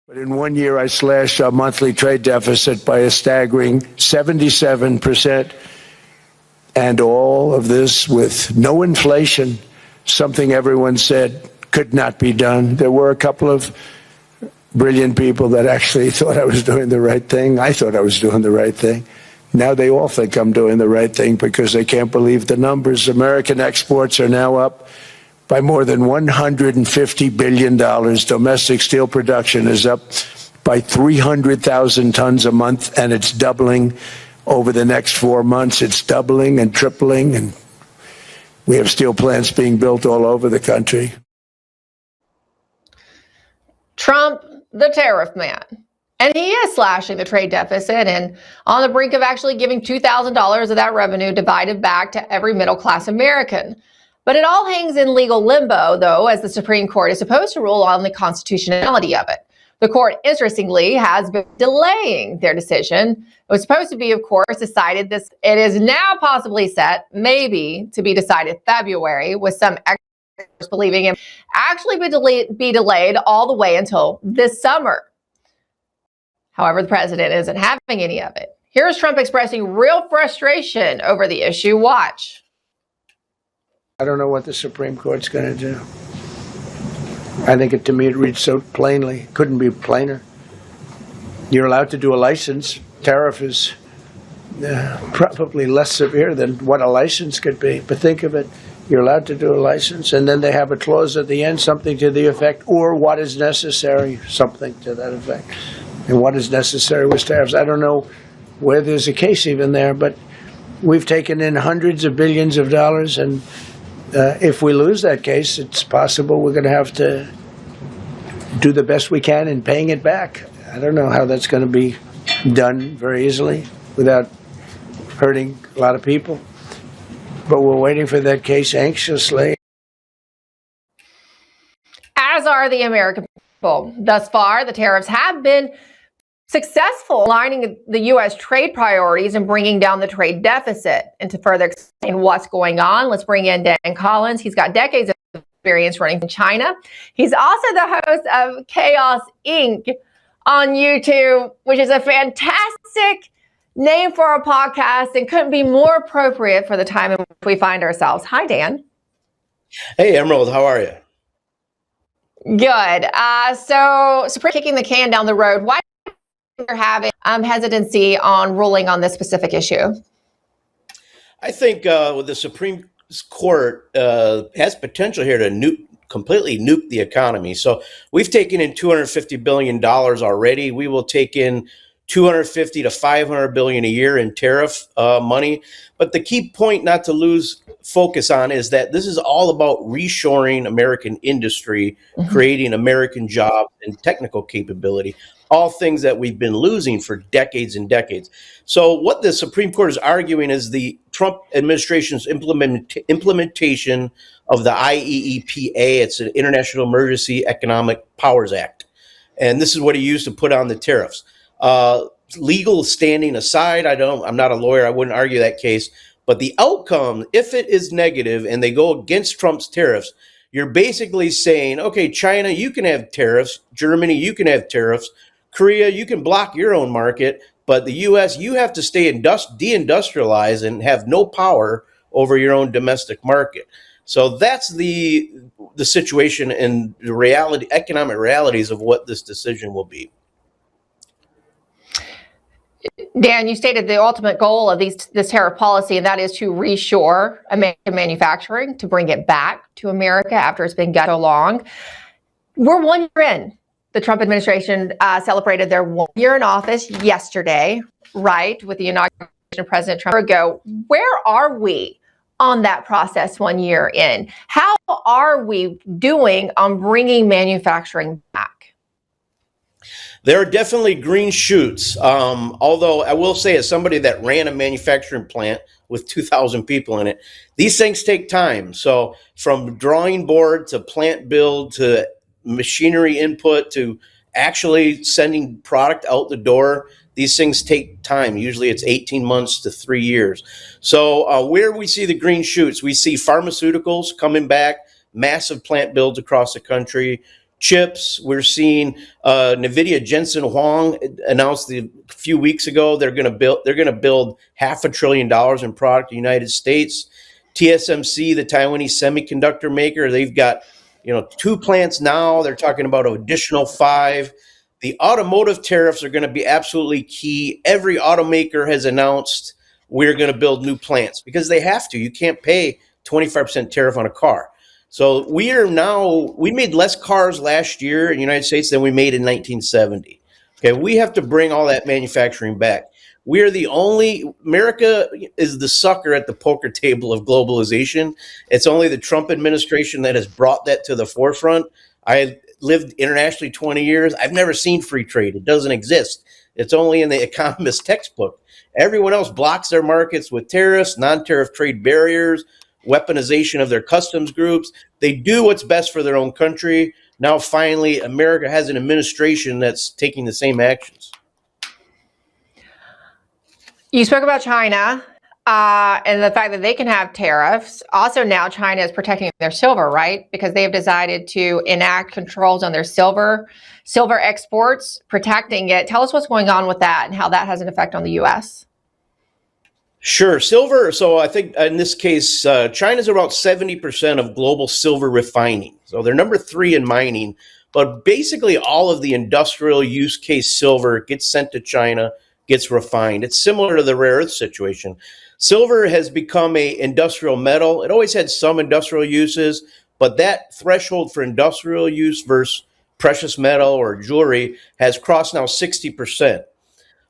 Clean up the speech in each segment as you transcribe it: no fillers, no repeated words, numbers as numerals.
But in 1 year, I slashed our monthly trade deficit by a staggering 77%. And all of this with no inflation, something everyone said could not be done. There were a couple of brilliant people that actually thought I was doing the right thing. I thought I was doing the right thing. Now they all think I'm doing the right thing because they can't believe the numbers. American exports are now up by more than $150 billion. Domestic steel production is up by 300,000 tons a month, and it's doubling over the next 4 months. It's doubling and tripling, and we have steel plants being built all over the country. Trump, the tariff man. And he is slashing the trade deficit and on the brink of actually giving $2,000 of that revenue divided back to every middle-class American. But it all hangs in legal limbo, though, as the Supreme Court is supposed to rule on the constitutionality of it. The court, interestingly, has been delaying their decision. It was supposed to be, of course, decided this. It is now possibly set, maybe, to be decided February, with some experts believing it actually be delayed all the way until this summer. However, the president isn't having any of it. Here's Trump expressing real frustration over the issue. Watch. I don't know what the Supreme Court's going to do. I think to me it reads so plainly. Couldn't be plainer. You're allowed to do a license. Tariff is probably less severe than what a license could be. But think of it. You're allowed to do a license, and then they have a clause at the end, something to the effect, or what is necessary, something to that effect. And what is necessary with tariffs. I don't know where there's a case even there, but we've taken in hundreds of billions of dollars, and if we lose that case, it's possible we're going to have to do the best we can in paying it back. I don't know how that's going to be done very easily without hurting a lot of people, but we're waiting for that case anxiously. As are the American people. Thus far, the tariffs have been successful aligning the U.S. trade priorities and bringing down the trade deficit. And to further explain what's going on, let's bring in Dan Collins. He's got decades of experience running in China. He's also the host of Chaos Inc. on YouTube, which is a fantastic name for a podcast and couldn't be more appropriate for the time in which we find ourselves. Hi, Dan. Hey, Emerald. How are you? Good. So Supreme kicking the can down the road. Why you're having hesitancy on ruling on this specific issue? I think the Supreme Court has potential here to completely nuke the economy. So we've taken in $250 billion already. We will take in $250 to $500 billion a year in tariff money. But the key point not to lose focus on is that this is all about reshoring American industry, creating American jobs and technical capability, all things that we've been losing for decades and decades. So what the Supreme Court is arguing is the Trump administration's implementation of the IEEPA. It's an International Emergency Economic Powers Act. And this is what he used to put on the tariffs. Legal standing aside, I'm not a lawyer. I wouldn't argue that case. But the outcome, if it is negative and they go against Trump's tariffs, you're basically saying, okay, China, you can have tariffs. Germany, you can have tariffs. Korea, you can block your own market. But the U.S., you have to stay deindustrialized and have no power over your own domestic market. So that's the situation and the economic realities of what this decision will be. Dan, you stated the ultimate goal of this tariff policy, and that is to reshore American manufacturing, to bring it back to America after it's been gutted so long. We're 1 year in. The Trump administration celebrated their 1 year in office yesterday, right, with the inauguration of President Trump ago. Where are we on that process 1 year in? How are we doing on bringing manufacturing back? There are definitely green shoots, although I will say, as somebody that ran a manufacturing plant with 2,000 people in it, these things take time. So from drawing board to plant build to machinery input to actually sending product out the door, these things take time. Usually it's 18 months to 3 years. So where we see the green shoots, we see pharmaceuticals coming back, massive plant builds across the country. chips. We're seeing NVIDIA. Jensen Huang announced a few weeks ago they're going to build $500 billion in product in the United States. TSMC, the Taiwanese semiconductor maker, they've got 2 plants now. They're talking about an additional 5. The automotive tariffs are going to be absolutely key. Every automaker has announced we're going to build new plants because they have to. You can't pay 25% tariff on a car. So we made less cars last year in the United States than we made in 1970. Okay, we have to bring all that manufacturing back. America is the sucker at the poker table of globalization. It's only the Trump administration that has brought that to the forefront. I lived internationally 20 years. I've never seen free trade. It doesn't exist. It's only in the economist textbook. Everyone else blocks their markets with tariffs, non-tariff trade barriers, weaponization of their customs groups. They do what's best for their own country. Now, finally, America has an administration that's taking the same actions. You spoke about China and the fact that they can have tariffs. Also, now China is protecting their silver, right? Because they have decided to enact controls on their silver exports, protecting it. Tell us what's going on with that and how that has an effect on the U.S. Sure. Silver. So I think in this case, China's about 70% of global silver refining. So they're number 3 in mining. But basically all of the industrial use case silver gets sent to China, gets refined. It's similar to the rare earth situation. Silver has become an industrial metal. It always had some industrial uses, but that threshold for industrial use versus precious metal or jewelry has crossed now 60%.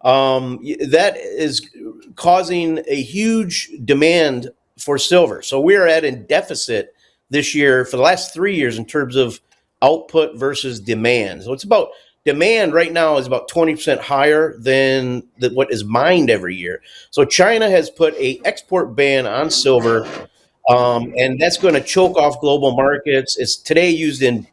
That is causing a huge demand for silver. So we're at a deficit this year for the last 3 years in terms of output versus demand. So it's about demand right now is about 20% higher than what is mined every year. So China has put an export ban on silver, and that's going to choke off global markets. It's today used in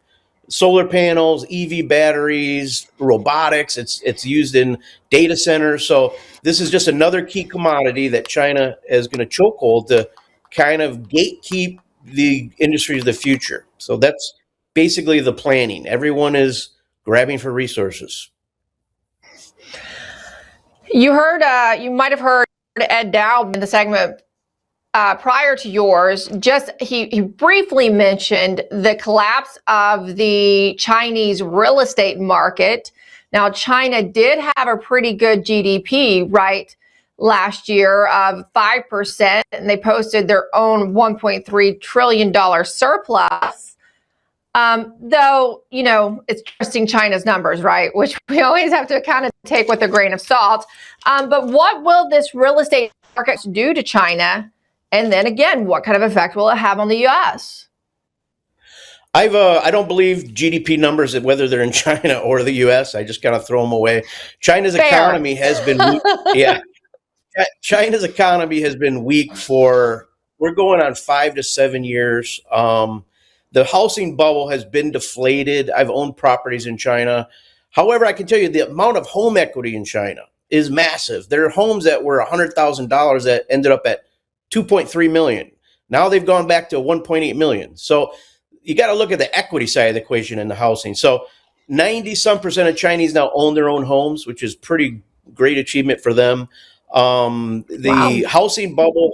solar panels, EV batteries, robotics. It's used in data centers. So this is just another key commodity that China is going to chokehold to kind of gatekeep the industries of the future. So that's basically the planning. Everyone is grabbing for resources. You might have heard Ed Dowd in the segment prior to yours. He briefly mentioned the collapse of the Chinese real estate market. Now, China did have a pretty good GDP, right, last year of 5%, and they posted their own $1.3 trillion surplus. Though, it's trusting China's numbers, right? Which we always have to kind of take with a grain of salt. But what will this real estate market do to China? And then again, what kind of effect will it have on the U.S.? I don't believe GDP numbers, whether they're in China or the U.S. I just kind of throw them away. China's economy has been weak. Yeah. China's economy has been weak we're going on 5 to 7 years. The housing bubble has been deflated. I've owned properties in China. However, I can tell you the amount of home equity in China is massive. There are homes that were $100,000 that ended up at 2.3 million. Now they've gone back to 1.8 million. So you got to look at the equity side of the equation in the housing. So 90% of Chinese now own their own homes, which is pretty great achievement for them. The housing bubble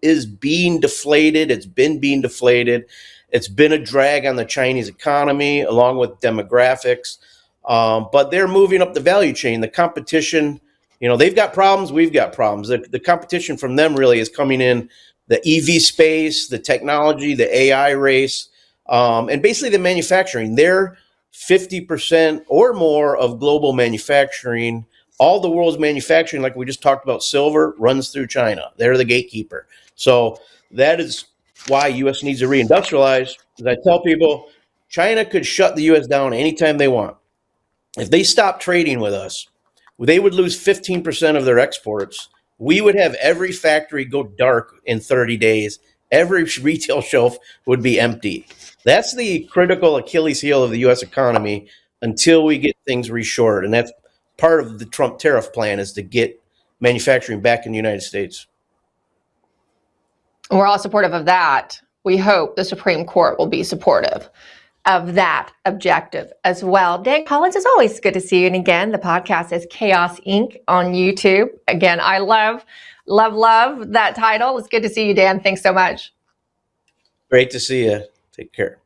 is being deflated. It's been being deflated. It's been a drag on the Chinese economy along with demographics. But they're moving up the value chain. The competition, they've got problems. We've got problems. The competition from them really is coming in the EV space, the technology, the AI race, and basically the manufacturing. They're 50% or more of global manufacturing. All the world's manufacturing, like we just talked about, silver runs through China. They're the gatekeeper. So that is why U.S. needs to reindustrialize. As I tell people, China could shut the U.S. down anytime they want. If they stop trading with us, they would lose 15% of their exports. We would have every factory go dark in 30 days. Every retail shelf would be empty. That's the critical Achilles heel of the U.S. economy until we get things reshored. And that's part of the Trump tariff plan, is to get manufacturing back in the United States. We're all supportive of that. We hope the Supreme Court will be supportive. of that objective as well. Dan Collins, it's always good to see you. And again, the podcast is Chaos Inc. on YouTube. Again, I love that title. It's good to see you, Dan. Thanks so much. Great to see you. Take care.